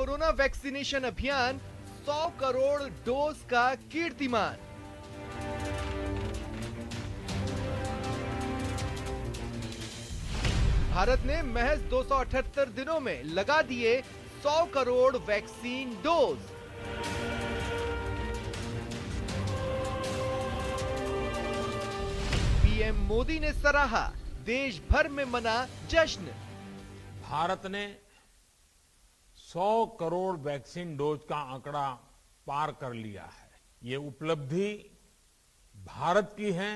Corona vaccination अभियान 100 crore dose का कीर्तिमान। भारत ने महज 278 दिनों में लगा दिए 100 crore vaccine dose. PM Modi ने सराहा, देश भर में मना जश्न। भारत ने 100 करोड़ वैक्सीन डोज का आंकड़ा पार कर लिया है। ये उपलब्धि भारत की है,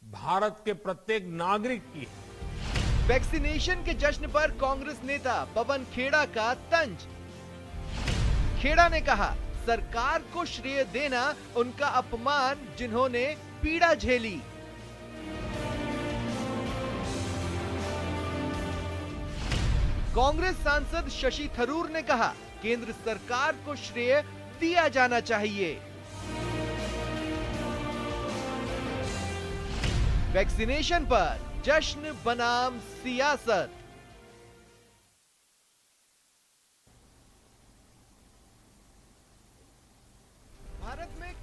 भारत के प्रत्येक नागरिक की है। वैक्सीनेशन के जश्न पर कांग्रेस नेता पवन खेड़ा का तंज। खेड़ा ने कहा, सरकार को श्रेय देना उनका अपमान जिन्होंने पीड़ा झेली। कांग्रेस सांसद शशि थरूर ने कहा, केंद्र सरकार को श्रेय दिया जाना चाहिए। वैक्सीनेशन पर जश्न बनाम सियासत। भारत में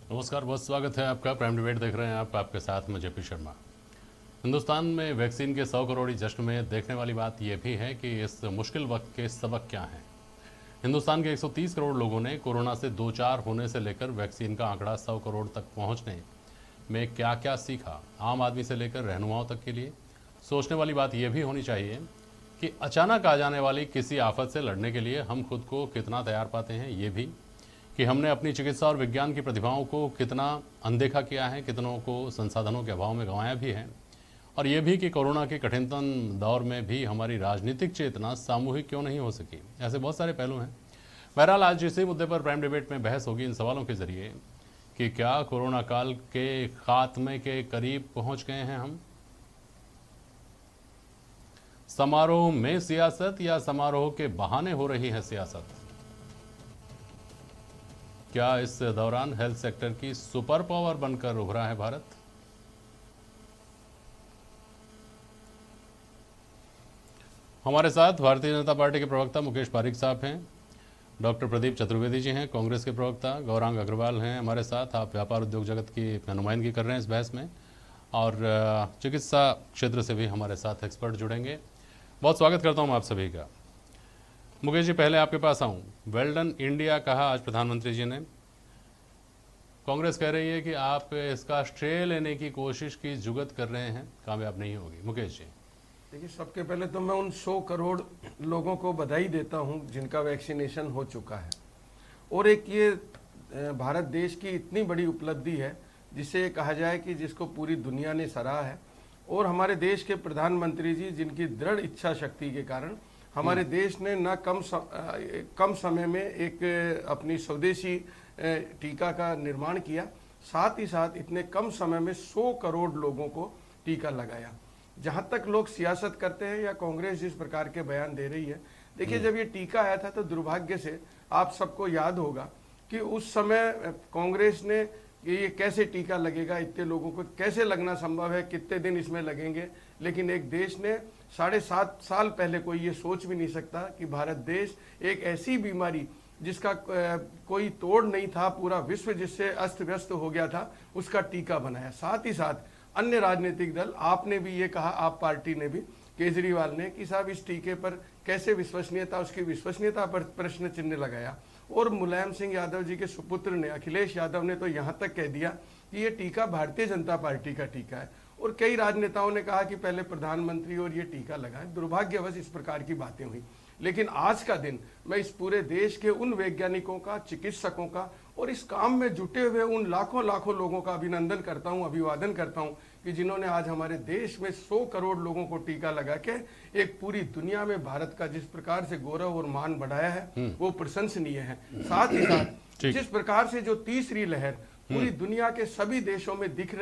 नमस्कार, बहुत स्वागत है आपका। प्राइम डिबेट देख रहे हैं आप, आपके साथ मैं जेपी शर्मा। हिंदुस्तान में वैक्सीन के 100 करोड़ जश्न में देखने वाली बात यह भी है कि इस मुश्किल वक्त के सबक क्या हैं। हिंदुस्तान के 130 करोड़ लोगों ने कोरोना से दो चार होने से लेकर वैक्सीन का आंकड़ा 100 करोड़ तक पहुंचने में क्या क्या सीखा। आम आदमी से लेकर रहनुमाओं तक के लिए सोचने वाली बात यह भी होनी चाहिए कि अचानक आ जाने वाली किसी आफत से लड़ने के लिए हम खुद को कितना तैयार पाते हैं। ये भी कि हमने अपनी चिकित्सा और विज्ञान की प्रतिभाओं को कितना अनदेखा किया है, कितनों को संसाधनों के अभाव में गंवाया भी है। और ये भी कि कोरोना के कठिनतम दौर में भी हमारी राजनीतिक चेतना सामूहिक क्यों नहीं हो सकी। ऐसे बहुत सारे पहलू हैं। बहरहाल आज इसी मुद्दे पर प्राइम डिबेट में बहस होगी इन सवालों के जरिए कि क्या कोरोना काल के खात्मे के करीब पहुंच गए हैं हम। समारोह में सियासत या समारोह के बहाने हो रही है सियासत। क्या इस दौरान हेल्थ सेक्टर की सुपर पावर बनकर उभरा है भारत। हमारे साथ भारतीय जनता पार्टी के प्रवक्ता मुकेश पारिक साहब हैं, डॉक्टर प्रदीप चतुर्वेदी जी हैं, कांग्रेस के प्रवक्ता गौरांग अग्रवाल हैं हमारे साथ। आप व्यापार उद्योग जगत की नुमाइंदगी कर रहे हैं इस बहस में, और चिकित्सा क्षेत्र से भी हमारे साथ एक्सपर्ट जुड़ेंगे। बहुत स्वागत करता हूं आप सभी का। मुकेश जी, पहले आपके पास आऊं। वेल डन इंडिया कहा आज प्रधानमंत्री जी ने। कांग्रेस कह रही है कि आप इसका श्रेय लेने की कोशिश की जुगत कर रहे हैं, कामयाब नहीं होगी। मुकेश जी, देखिए, सबके पहले तो मैं उन 100 करोड़ लोगों को बधाई देता हूं जिनका वैक्सीनेशन हो चुका है। और एक ये भारत देश की इतनी बड़ी उपलब्धि है जिसे कहा जाए कि जिसको पूरी दुनिया ने सराहा है। और हमारे देश के प्रधानमंत्री जी जिनकी दृढ़ इच्छा शक्ति के कारण हमारे देश ने न कम समय में एक अपनी स्वदेशी टीका का निर्माण किया, साथ ही साथ इतने कम समय में 100 करोड़ लोगों को टीका लगाया। जहां तक लोग सियासत करते हैं या कांग्रेस जिस प्रकार के बयान दे रही है, देखिए, जब ये टीका आया था तो दुर्भाग्य से आप सबको याद होगा कि उस समय कांग्रेस ने ये कैसे टीका लगेगा, इतने लोगों को कैसे लगना संभव है, कितने दिन इसमें लगेंगे। लेकिन एक देश ने 7.5 साल पहले कोई ये सोच भी नहीं सकता कि भारत देश एक ऐसी बीमारी जिसका कोई तोड़ नहीं था, पूरा विश्व जिससे अस्त व्यस्त हो गया था, उसका टीका बनाया। साथ ही साथ अन्य राजनीतिक दल, आपने भी ये कहा, आप पार्टी ने भी, केजरीवाल ने, कि साहब इस टीके पर कैसे विश्वसनीयता, उसकी विश्वसनीयता पर प्रश्न चिन्ह लगाया। और मुलायम सिंह यादव जी के सुपुत्र ने, अखिलेश यादव ने तो यहाँ तक कह दिया कि ये टीका भारतीय जनता पार्टी का टीका है। और कई राजनेताओं ने कहा कि पहले प्रधानमंत्री और ये टीका लगाए। दुर्भाग्यवश इस प्रकार की बातें हुई। लेकिन आज का दिन मैं इस पूरे देश के उन वैज्ञानिकों का, चिकित्सकों का और इस काम में जुटे हुए उन लाखों लाखों लोगों का अभिनंदन करता हूं, अभिवादन करता हूं कि जिन्होंने आज हमारे देश में 100 करोड़ लोगों को टीका लगा के एक पूरी दुनिया में भारत का जिस प्रकार से गौरव और मान बढ़ाया है वो प्रशंसनीय है। साथ ही साथ जिस प्रकार से जो तीसरी लहर पूरी दुनिया के सभी देशों में दिख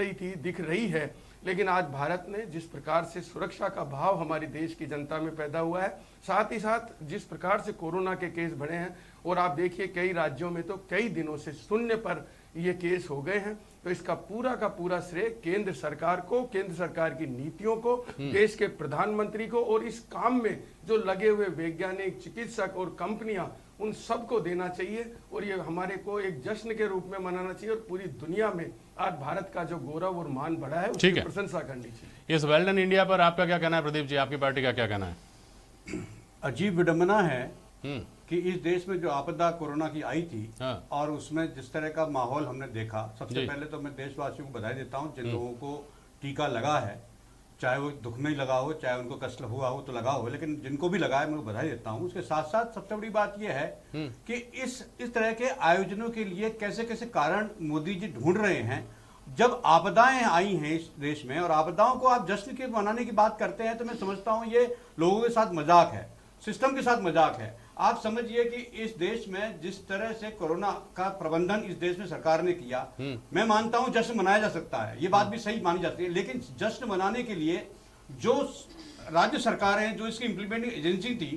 रही है, लेकिन आज भारत ने जिस प्रकार से सुरक्षा का भाव हमारी देश की जनता में पैदा हुआ है, साथ ही साथ जिस प्रकार से कोरोना के केस बढ़े हैं, और आप देखिए कई राज्यों में तो कई दिनों से शून्य पर ये केस हो गए हैं। तो इसका पूरा का पूरा श्रेय केंद्र सरकार को, केंद्र सरकार की नीतियों को, देश के प्रधानमंत्री को और इस काम में जो लगे हुए वैज्ञानिक, चिकित्सक और कंपनियां, उन सबको देना चाहिए। और ये हमारे को एक जश्न के रूप में मनाना चाहिए और पूरी दुनिया में आज भारत का जो गौरव और मान बढ़ा है उसकी प्रशंसा करनी चाहिए। इस वेल डन इंडिया पर आपका क्या कहना है प्रदीप जी, आपकी पार्टी का क्या कहना है? अजीब विडंबना है कि इस देश में जो आपदा कोरोना की आई थी और उसमें जिस तरह का माहौल हमने देखा, सबसे पहले तो मैं देशवासियों को बधाई देता हूं जिन लोगों को टीका लगा है, चाहे वो दुख में ही लगा हो, चाहे उनको कष्ट हुआ हो तो लगा हो, लेकिन जिनको भी लगा है मैं बधाई देता हूं। उसके साथ साथ सबसे बड़ी बात यह है कि इस तरह के आयोजनों के लिए कैसे कैसे कारण मोदी जी ढूंढ रहे हैं। जब आपदाएं आई हैं इस देश में और आपदाओं को आप जश्न के मनाने की बात करते हैं तो मैं समझता हूं ये लोगों के साथ मजाक है, सिस्टम के साथ मजाक है। आप समझिए कि इस देश में जिस तरह से कोरोना का प्रबंधन इस देश में सरकार ने किया, मैं मानता हूं जश्न मनाया जा सकता है, ये बात भी सही मानी जाती है, लेकिन जश्न मनाने के लिए जो राज्य सरकारें, जो इसकी इंप्लीमेंटिंग एजेंसी थी,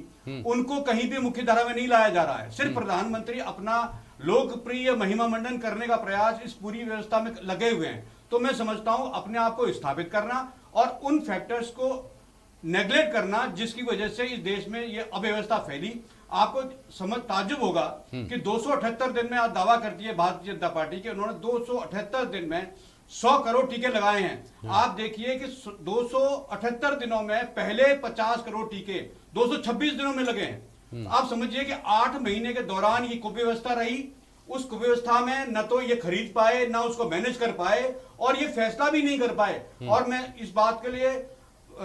उनको कहीं भी मुख्य धारा में नहीं लाया जा रहा है। सिर्फ प्रधानमंत्री अपना लोकप्रिय महिमा मंडन करने का प्रयास इस पूरी व्यवस्था में लगे हुए हैं। तो मैं समझता हूं अपने आप को स्थापित करना और उन फैक्टर्स को नेग्लेक्ट करना जिसकी वजह से इस देश में ये अव्यवस्था फैली। आपको समझ ताज्जुब होगा कि 278 दिन में आज दावा करती है भारतीय जनता पार्टी के, उन्होंने 278 दिन में 100 करोड़ टीके लगाए हैं। आप देखिए कि 278 दिनों में पहले 50 करोड़ टीके 226 दिनों में लगे हैं। आप समझिए कि 8 महीने के दौरान ये कुव्यवस्था रही, उस कुव्यवस्था में न तो ये खरीद पाए, न उसको मैनेज कर पाए और ये फैसला भी नहीं कर पाए। और मैं इस बात के लिए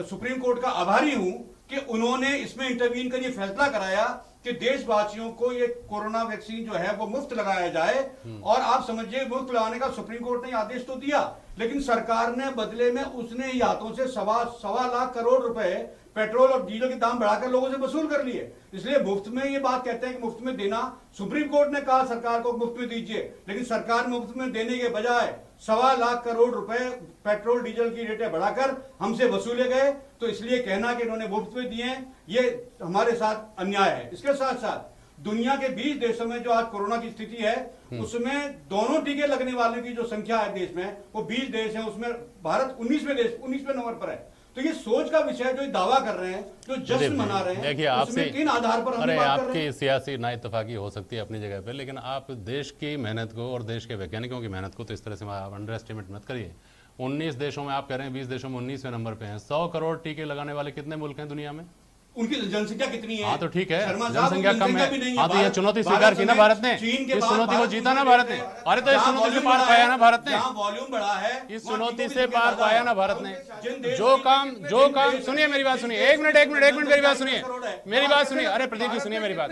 सुप्रीम कोर्ट का आभारी हूं कि उन्होंने इसमें इंटरवीन कर ये फैसला कराया कि देशवासियों को ये कोरोना वैक्सीन जो है वो मुफ्त लगाया जाए। और आप समझिए मुफ्त लगाने का सुप्रीम कोर्ट ने आदेश तो दिया, लेकिन सरकार ने बदले में उसने ही हाथों से सवा लाख करोड़ रुपए पेट्रोल और डीजल के दाम बढ़ाकर लोगों से वसूल कर लिए। इसलिए मुफ्त में ये बात कहते हैं कि मुफ्त में देना, सुप्रीम कोर्ट ने कहा सरकार को मुफ्त में दीजिए, लेकिन सरकार मुफ्त में देने के बजाय 1.25 लाख करोड़ रुपए पेट्रोल डीजल की रेटें बढ़ाकर हमसे वसूले गए। तो इसलिए कहना कि इन्होंने मुफ्त में दिए हैं, ये हमारे साथ अन्याय है। इसके साथ साथ दुनिया के 20 देशों में जो आज कोरोना की स्थिति है उसमें दोनों टीके लगने वालों की जो संख्या है देश में वो 20 देश है, उसमें भारत 19वें नंबर पर है। तो ये सोच का विषय जो दावा कर रहे हैं, जो जश्न मना रहे हैं, देखिए आपसे किन आधार पर हम बात कर रहे हैं? आपकी सियासी ना इत्तेफाकी हो सकती है अपनी जगह पे, लेकिन आप देश की मेहनत को और देश के वैज्ञानिकों की मेहनत को तो इस तरह से आप अंडर एस्टिमेट मत करिए। 19 देशों में आप कह रहे हैं 20 देशों में 19वें नंबर पे हैं। 100 करोड़ टीके लगाने वाले कितने मुल्क हैं दुनिया में? उनकी जनसंख्या कितनी है? हाँ तो ठीक है, जनसंख्या कम है। हाँ तो ये चुनौती स्वीकार की ना भारत ने, इस चुनौती को जीता ना भारत ने। अरे तो इस चुनौती से पार पाया ना भारत ने, वॉल्यूम बढ़ा है, इस चुनौती से पार पाया ना भारत ने। जो काम सुनिए मेरी बात सुनिए, एक मिनट मेरी बात सुनिए। अरे प्रदीप जी सुनिए मेरी बात।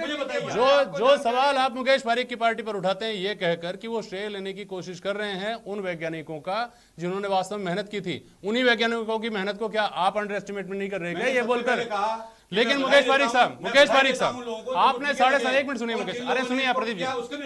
जो सवाल आप मुकेश पारीक की पार्टी पर उठाते हैं ये कहकर कि वो श्रेय लेने की कोशिश कर रहे हैं उन वैज्ञानिकों का जिन्होंने वास्तव में मेहनत की थी, उन्हीं वैज्ञानिकों की मेहनत को क्या आप अंडर एस्टिमेट में नहीं कर रहे हैं ये बोलकर? लेकिन मुकेश पारीक साहब आपने 7.5 एक मिनट सुनिए मुकेश, अरे सुनिए प्रदीप जी,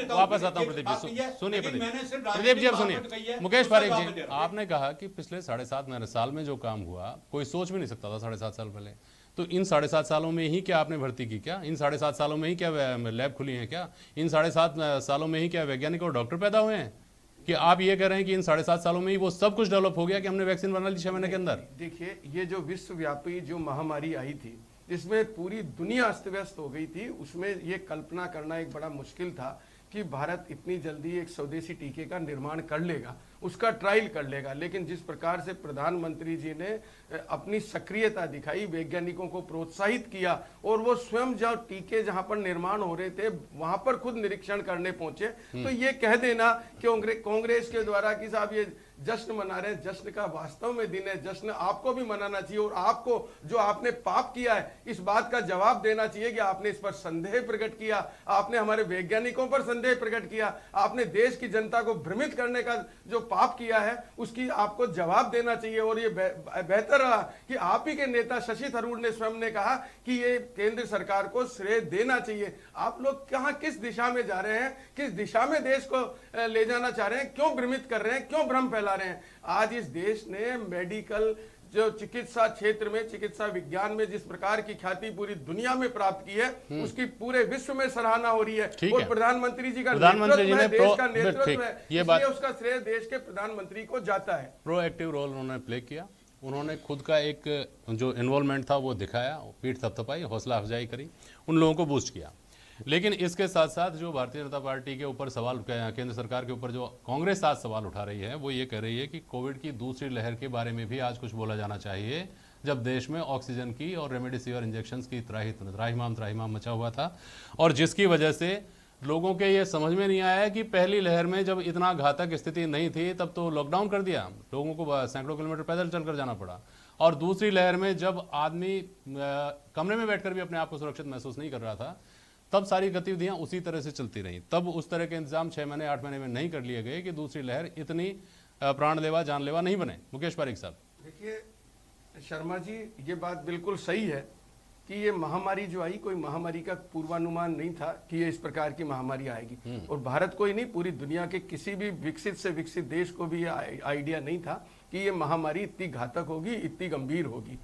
वापस आता हूं प्रदीप जी, सुनिए प्रदीप जी अब सुनिए। मुकेश पारीक जी, आपने कहा कि पिछले 7.5 साल में जो काम हुआ कोई सोच भी नहीं सकता था 7.5 साल पहले। तो इन 7.5 सालों में ही क्या आपने भर्ती की क्या? इन 7.5 सालों में ही क्या लैब खुली है क्या? इन 7.5 सालों में ही क्या वैज्ञानिक और डॉक्टर पैदा हुए हैं? कि आप ये कह रहे हैं कि इन 7.5 सालों में ही वो सब कुछ डेवलप हो गया कि हमने वैक्सीन बना ली 6 महीने के अंदर? देखिए, ये जो विश्वव्यापी जो महामारी आई थी जिसमें पूरी दुनिया अस्त व्यस्त हो गई थी, उसमें ये कल्पना करना एक बड़ा मुश्किल था कि भारत इतनी जल्दी एक स्वदेशी टीके का निर्माण कर लेगा, उसका ट्रायल कर लेगा। लेकिन जिस प्रकार से प्रधानमंत्री जी ने अपनी सक्रियता दिखाई, वैज्ञानिकों को प्रोत्साहित किया और वो स्वयं जो टीके जहां पर निर्माण हो रहे थे वहां पर खुद निरीक्षण करने पहुंचे, तो ये कह देना कि कांग्रेस के द्वारा कि साहब ये जश्न मना रहे हैं, जश्न का वास्तव में दिन है। जश्न आपको भी मनाना चाहिए और आपको जो आपने पाप किया है इस बात का जवाब देना चाहिए कि आपने इस पर संदेह प्रकट किया, आपने हमारे वैज्ञानिकों पर संदेह प्रकट किया, आपने देश की जनता को भ्रमित करने का जो पाप किया है उसकी आपको जवाब देना चाहिए। और ये बेहतर रहा कि आप ही के नेता शशि थरूर ने स्वयं ने कहा कि ये केंद्र सरकार को श्रेय देना चाहिए। आप लोग कहां किस दिशा में जा रहे हैं, किस दिशा में देश को ले जाना चाह रहे हैं, क्यों भ्रमित कर रहे हैं, क्यों भ्रम फैला रहे हैं? आज इस देश ने मेडिकल जो चिकित्सा क्षेत्र में, चिकित्सा विज्ञान में जिस प्रकार की ख्याति पूरी दुनिया में प्राप्त की है, उसकी पूरे विश्व में सराहना हो रही है। और प्रधानमंत्री जी का नेतृत्व है, देश का नेतृत्व है, इसलिए उसका श्रेय देश के प्रधानमंत्री को जाता है। प्रोएक्टिव रोल उन्होंने प्ले किया, उन्होंने खुद का एक जो इन्वॉल्वमेंट था वो दिखाया, पीठ थपथपाई, हौसला अफजाई करी, उन लोगों को बूस्ट किया। लेकिन इसके साथ साथ जो भारतीय जनता पार्टी के ऊपर सवाल, केंद्र सरकार के ऊपर जो कांग्रेस आज सवाल उठा रही है, वो ये कह रही है कि कोविड की दूसरी लहर के बारे में भी आज कुछ बोला जाना चाहिए, जब देश में ऑक्सीजन की और रेमडेसिविर इंजेक्शंस की त्राहिमाम मचा हुआ था, और जिसकी वजह से लोगों के ये समझ में नहीं आया कि पहली लहर में जब इतना घातक स्थिति नहीं थी तब तो लॉकडाउन कर दिया, लोगों को सैकड़ों किलोमीटर पैदल चलकर जाना पड़ा, और दूसरी लहर में जब आदमी कमरे में बैठकर भी अपने आप को सुरक्षित महसूस नहीं कर रहा था, तब सारी गतिविधियां उसी तरह से चलती रहीं। तब उस तरह के इंतजाम 6 महीने 8 महीने में नहीं कर लिए गए कि दूसरी लहर इतनी प्राणलेवा जानलेवा नहीं बने। मुकेश पारीक साहब, देखिए शर्मा जी, ये बात बिल्कुल सही है कि ये महामारी जो आई, कोई महामारी का पूर्वानुमान नहीं था कि ये इस प्रकार की महामारी आएगी, और भारत को ही नहीं, पूरी दुनिया के किसी भी विकसित से विकसित देश को भी ये आइडिया नहीं था कि ये महामारी इतनी घातक होगी, इतनी गंभीर होगी।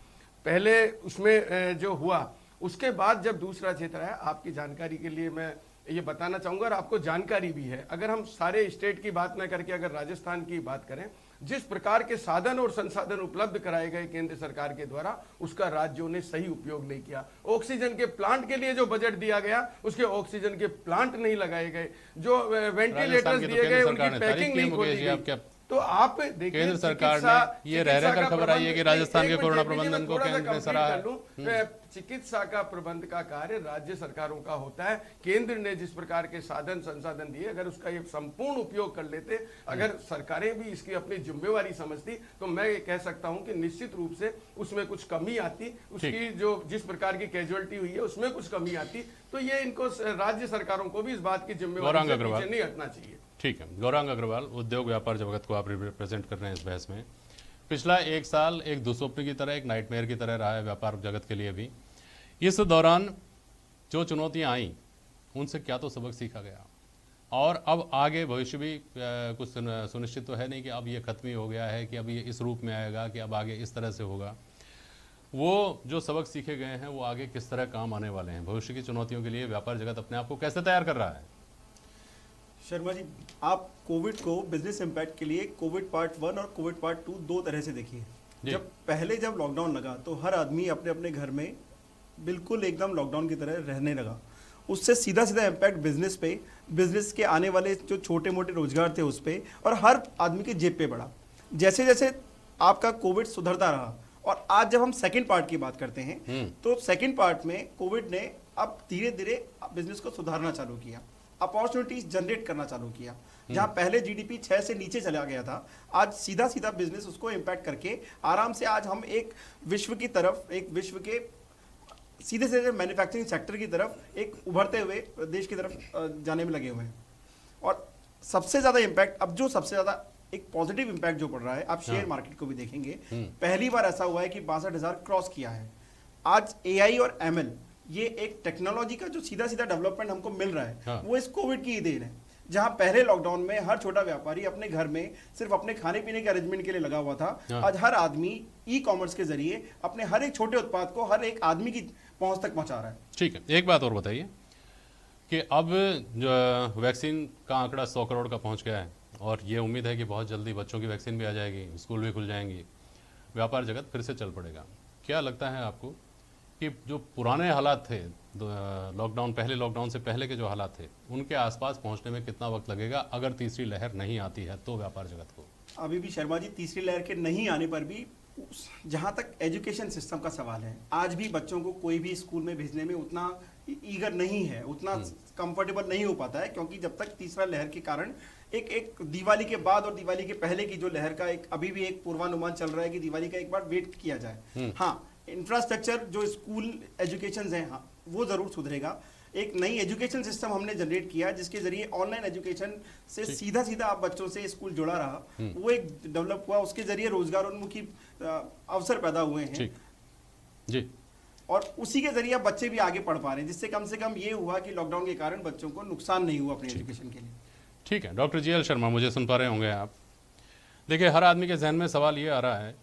पहले उसमें जो हुआ, उसके बाद जब दूसरा क्षेत्र है, आपकी जानकारी के लिए मैं ये बताना चाहूंगा, और आपको जानकारी भी है, अगर हम सारे स्टेट की बात न करके अगर राजस्थान की बात करें, जिस प्रकार के साधन और संसाधन उपलब्ध कराए गए केंद्र सरकार के द्वारा, उसका राज्यों ने सही उपयोग नहीं किया। ऑक्सीजन के प्लांट के लिए जो बजट दिया गया, उसके ऑक्सीजन के प्लांट नहीं लगाए गए, जो वेंटिलेटर्स दिए गए उनकी पैकिंग नहीं खोली गई। तो आप देखिए, केंद्र सरकार ने ये रह रहकर खबर आई है कि राजस्थान के कोरोना प्रबंधन को केंद्र ने सराहा। चिकित्सा का प्रबंध का कार्य राज्य सरकारों का होता है। केंद्र ने जिस प्रकार के साधन संसाधन दिए, अगर उसका ये संपूर्ण उपयोग कर लेते, अगर सरकारें भी इसकी अपनी जिम्मेवारी समझती, तो मैं ये कह सकता हूं कि निश्चित रूप से उसमें कुछ कमी आती, उसकी जो जिस प्रकार की कैजुअलिटी हुई है उसमें कुछ कमी आती। तो ये इनको राज्य सरकारों को भी इस बात की जिम्मेवारी से पीछे नहीं हटना चाहिए। ठीक है, गौरांग अग्रवाल, उद्योग व्यापार जगत को आप रिप्रेजेंट कर रहे हैं इस बहस में। पिछला एक साल एक दुस्वप्न की तरह, एक नाइटमेयर की तरह रहा है व्यापार जगत के लिए भी। इस दौरान जो चुनौतियां आई, उनसे क्या तो सबक सीखा गया, और अब आगे भविष्य भी कुछ सुनिश्चित तो है नहीं कि अब ये खत्म ही हो गया है, कि अब ये इस रूप में आएगा, कि अब आगे इस तरह से होगा। वो जो सबक सीखे गए हैं वो आगे किस तरह काम आने वाले हैं, भविष्य की चुनौतियों के लिए व्यापार जगत अपने आप को कैसे तैयार कर रहा है? शर्मा जी, आप कोविड को बिजनेस इम्पैक्ट के लिए कोविड पार्ट 1 और कोविड पार्ट 2 दो तरह से देखिए। जब लॉकडाउन लगा तो हर आदमी अपने अपने घर में बिल्कुल एकदम लॉकडाउन की तरह रहने लगा। उससे सीधा सीधा इम्पैक्ट बिजनेस पे, बिजनेस के आने वाले जो छोटे मोटे रोजगार थे उस पे, और हर आदमी के जेब पे बढ़ा। जैसे जैसे आपका कोविड सुधरता रहा, और आज जब हम सेकेंड पार्ट की बात करते हैं, तो सेकेंड पार्ट में कोविड ने अब धीरे धीरे बिजनेस को सुधारना चालू किया, अपॉर्चुनिटीज जनरेट करना चालू किया। जहां पहले जीडीपी 6 से नीचे चला गया था, आज सीधा सीधा बिजनेस उसको इम्पैक्ट करके आराम से आज हम एक विश्व के सीधे सीधे मैन्युफैक्चरिंग सेक्टर की तरफ, एक उभरते हुए देश की तरफ जाने में लगे हुए हैं। और सबसे ज्यादा इम्पैक्ट, अब जो सबसे ज्यादा एक पॉजिटिव इम्पैक्ट जो पड़ रहा है, आप शेयर मार्केट को भी देखेंगे, पहली बार ऐसा हुआ है कि 62,000 क्रॉस किया है। आज एआई और एमएल, ये एक टेक्नोलॉजी का जो सीधा सीधा डेवलपमेंट हमको मिल रहा है, वो इस कोविड की ही देन है। जहां पहले लॉकडाउन में हर छोटा व्यापारी अपने घर में सिर्फ अपने खाने पीने के अरेंजमेंट के लिए लगा हुआ था, आज हर आदमी ई कॉमर्स के जरिए अपने हर एक छोटे उत्पाद को हर एक आदमी की पहुंच तक पहुंचा रहा है। ठीक है, एक बात और बताइए कि अब जो वैक्सीन का आंकड़ा 100 करोड़ का पहुंच गया है, और ये उम्मीद है कि बहुत जल्दी बच्चों की वैक्सीन भी आ जाएगी, स्कूल भी खुल जाएंगी, व्यापार जगत फिर से चल पड़ेगा। क्या लगता है आपको कि जो पुराने हालात थे, पहले लॉकडाउन से पहले के जो हालात थे, उनके आसपास पहुंचने में कितना वक्त लगेगा अगर तीसरी लहर नहीं आती है तो व्यापार जगत को? अभी भी शर्मा जी, तीसरी लहर के नहीं आने पर भी जहां तक एजुकेशन सिस्टम का सवाल है, आज भी बच्चों को कोई भी स्कूल में भेजने में उतना ईगर नहीं है, उतना कंफर्टेबल नहीं हो पाता है, क्योंकि जब तक तीसरा लहर के कारण एक दिवाली के बाद और दिवाली के पहले की जो लहर का एक अभी भी एक पूर्वानुमान चल रहा है कि दिवाली का एक बार वेट किया जाए। हाँ, इंफ्रास्ट्रक्चर जो स्कूल एजुकेशन है, हाँ, वो जरूर सुधरेगा। एक नई एजुकेशन सिस्टम हमने जनरेट किया जिसके जरिए ऑनलाइन एजुकेशन से सीधा सीधा आप बच्चों से स्कूल जुड़ा रहा, वो एक डेवलप हुआ, उसके जरिए रोजगारोन्मुखी अवसर पैदा हुए हैं जी, और उसी के जरिए बच्चे भी आगे पढ़ पा रहे हैं, जिससे कम से कम ये हुआ कि लॉकडाउन के कारण बच्चों को नुकसान नहीं हुआ अपने एजुकेशन के लिए। ठीक है, डॉक्टर जीएल शर्मा, मुझे सुन पा रहे होंगे आप। देखिए, हर आदमी के जहन में सवाल ये आ रहा है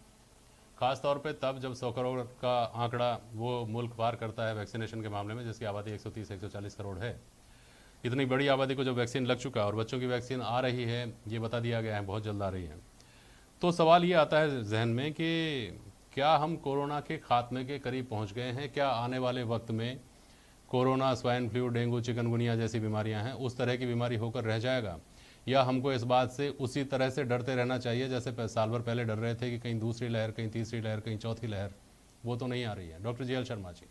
खास तौर पे तब जब 100 करोड़ का आंकड़ा वो मुल्क पार करता है वैक्सीनेशन के मामले में, जिसकी आबादी 130-140 करोड़ है। इतनी बड़ी आबादी को जब वैक्सीन लग चुका है और बच्चों की वैक्सीन आ रही है, ये बता दिया गया है बहुत जल्द आ रही है, तो सवाल ये आता है जहन में कि क्या हम कोरोना के खात्मे के करीब पहुंच गए हैं? क्या आने वाले वक्त में corona, swine flu, dengue, chikungunya जैसी बीमारियां हैं, उस तरह की बीमारी होकर रह जाएगा, या हमको इस बात से उसी तरह से डरते रहना चाहिए जैसे साल भर पहले डर रहे थे कि कहीं दूसरी लहर, कहीं तीसरी लहर, कहीं चौथी लहर वो तो नहीं आ रही है? Doctor GL. Sharma ji.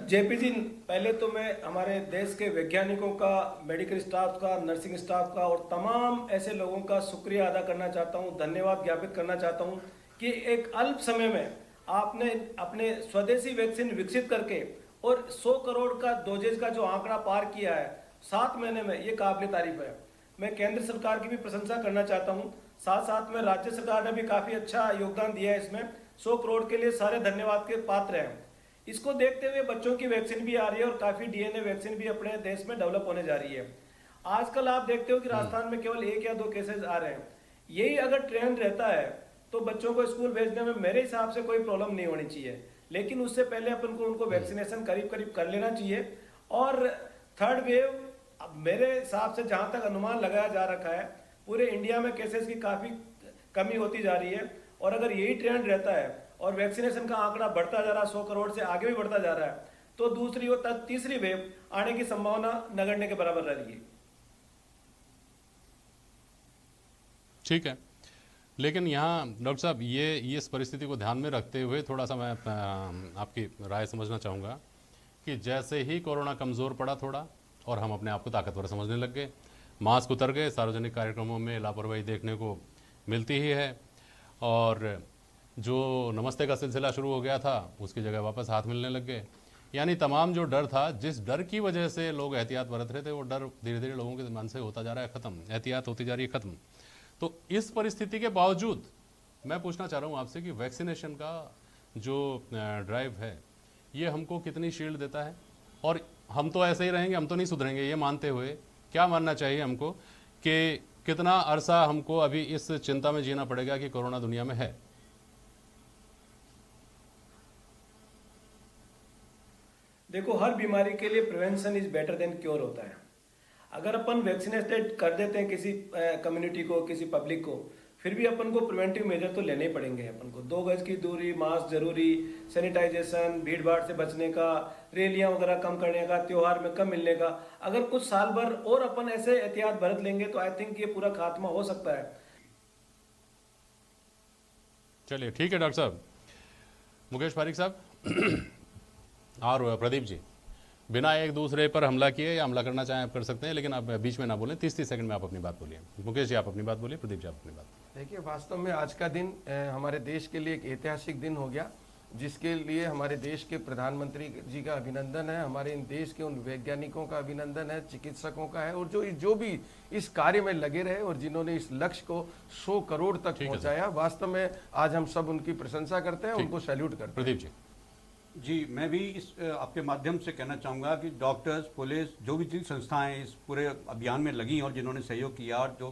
JP जी, पहले तो मैं हमारे देश के वैज्ञानिकों का, मेडिकल स्टाफ का, नर्सिंग स्टाफ का और तमाम ऐसे लोगों का शुक्रिया अदा करना चाहता हूं, धन्यवाद ज्ञापित करना चाहता हूं कि एक अल्प समय में आपने अपने स्वदेशी वैक्सीन विकसित करके और 100 करोड़ का डोजेज का जो आंकड़ा पार किया है 7 महीने में, ये काबिल तारीफ है। मैं केंद्र सरकार की भी प्रशंसा करना चाहता हूँ, साथ साथ में राज्य सरकार ने भी काफी अच्छा योगदान दिया है इसमें। 100 करोड़ के लिए सारे धन्यवाद के पात्र हैं। इसको देखते हुए बच्चों की वैक्सीन भी आ रही है और काफी डीएनए वैक्सीन भी अपने देश में डेवलप होने जा रही है। आजकल आप देखते हो कि राजस्थान में केवल 1 या 2 केसेस आ रहे हैं। यही अगर ट्रेंड रहता है तो बच्चों को स्कूल भेजने में मेरे हिसाब से कोई प्रॉब्लम नहीं होनी चाहिए, लेकिन उससे पहले अपन को उनको वैक्सीनेशन करीब करीब कर लेना चाहिए। और थर्ड वेव मेरे हिसाब से जहां तक अनुमान लगाया जा रखा है, पूरे इंडिया में केसेस की काफी कमी होती जा रही है। और अगर यही ट्रेंड रहता है और वैक्सीनेशन का आंकड़ा बढ़ता जा रहा है, 100 करोड़ से आगे भी बढ़ता जा रहा है, तो दूसरी और तीसरी वेव आने की संभावना नगण्य के बराबर रह रही है। ठीक है, लेकिन यहाँ डॉक्टर साहब ये इस परिस्थिति को ध्यान में रखते हुए थोड़ा सा मैं आपकी राय समझना चाहूँगा कि जैसे ही कोरोना कमज़ोर पड़ा थोड़ा और हम अपने आप को ताकतवर समझने लग गए, मास्क उतर गए, सार्वजनिक कार्यक्रमों में लापरवाही देखने को मिलती ही है, और जो नमस्ते का सिलसिला शुरू हो गया था उसकी जगह वापस हाथ मिलने लग गए। यानी तमाम जो डर था, जिस डर की वजह से लोग एहतियात बरत रहे थे, वो डर धीरे धीरे लोगों के मन से होता जा रहा है ख़त्म, एहतियात होती जा रही है ख़त्म। तो इस परिस्थिति के बावजूद मैं पूछना चाह रहा हूँ आपसे कि वैक्सीनेशन का जो ड्राइव है ये हमको कितनी शील्ड देता है, और हम तो ऐसे ही रहेंगे, हम तो नहीं सुधरेंगे, ये मानते हुए क्या मानना चाहिए हमको कि कितना अरसा हमको अभी इस चिंता में जीना पड़ेगा कि कोरोना दुनिया में है? देखो, हर बीमारी के लिए prevention is better than cure होता है। अगर अपन वैक्सीनेटेड कर देते हैं किसी कम्युनिटी को, किसी पब्लिक को, फिर भी अपन को प्रिवेंटिव मेजर तो लेने ही पड़ेंगे। अपन को 2 गज की दूरी, मास्क जरूरी, सैनिटाइजेशन, भीड़ भाड़ से बचने का, रैलियां वगैरह कम करने का, त्योहार में कम मिलने का। अगर कुछ साल भर और अपन ऐसे एहतियात बरत लेंगे तो आई थिंक ये पूरा खात्मा हो सकता है। चलिए ठीक है डॉक्टर साहब। मुकेश पारीक साहब और प्रदीप जी, बिना एक दूसरे पर हमला किए या हमला करना चाहें आप कर सकते हैं, लेकिन आप बीच में ना बोलें, 30-30 सेकंड में आप अपनी बात बोलिए। मुकेश जी आप अपनी बात बोलिए, प्रदीप जी आप अपनी बात। देखिए, वास्तव में आज का दिन हमारे देश के लिए एक ऐतिहासिक दिन हो गया, जिसके लिए हमारे देश के प्रधानमंत्री जी का अभिनंदन है, हमारे इन देश के उन वैज्ञानिकों का अभिनंदन है, चिकित्सकों का है, और जो भी इस कार्य में लगे रहे और जिन्होंने इस लक्ष्य को 100 करोड़ तक पहुंचाया। वास्तव में आज हम सब उनकी प्रशंसा करते हैं, उनको सैल्यूट करते हैं। प्रदीप जी। जी, मैं भी इस आपके माध्यम से कहना चाहूँगा कि डॉक्टर्स, पुलिस, जो भी जिन संस्थाएं इस पूरे अभियान में लगी और जिन्होंने सहयोग किया और जो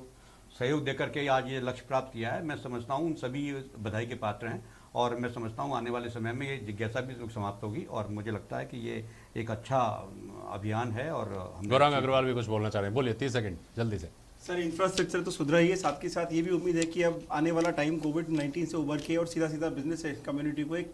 सहयोग देकर के आज ये लक्ष्य प्राप्त किया है, मैं समझता हूँ उन सभी बधाई के पात्र हैं। और मैं समझता हूँ आने वाले समय में ये जिज्ञासा भी समाप्त होगी, और मुझे लगता है कि ये एक अच्छा अभियान है। और गौरांग अग्रवाल भी कुछ बोलना चाह रहे हैं, बोलिए 30 सेकंड जल्दी से। सर, इंफ्रास्ट्रक्चर तो सुधरा ही है, साथ के साथ ये भी उम्मीद है कि अब आने वाला टाइम कोविड-19 से उभर के और सीधा बिजनेस कम्युनिटी को एक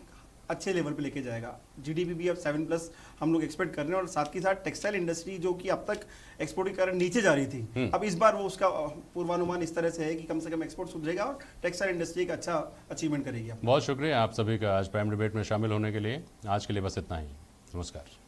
अच्छे लेवल पे लेके जाएगा। जीडीपी भी अब 7+ हम लोग एक्सपेक्ट कर रहे हैं, और साथ के साथ टेक्सटाइल इंडस्ट्री जो कि अब तक एक्सपोर्ट के कारण नीचे जा रही थी, अब इस बार वो उसका पूर्वानुमान इस तरह से है कि कम से कम एक्सपोर्ट सुधरेगा और टेक्सटाइल इंडस्ट्री एक अच्छा अचीवमेंट करेगी। बहुत शुक्रिया आप सभी का आज प्राइम डिबेट में शामिल होने के लिए। आज के लिए बस इतना ही, नमस्कार।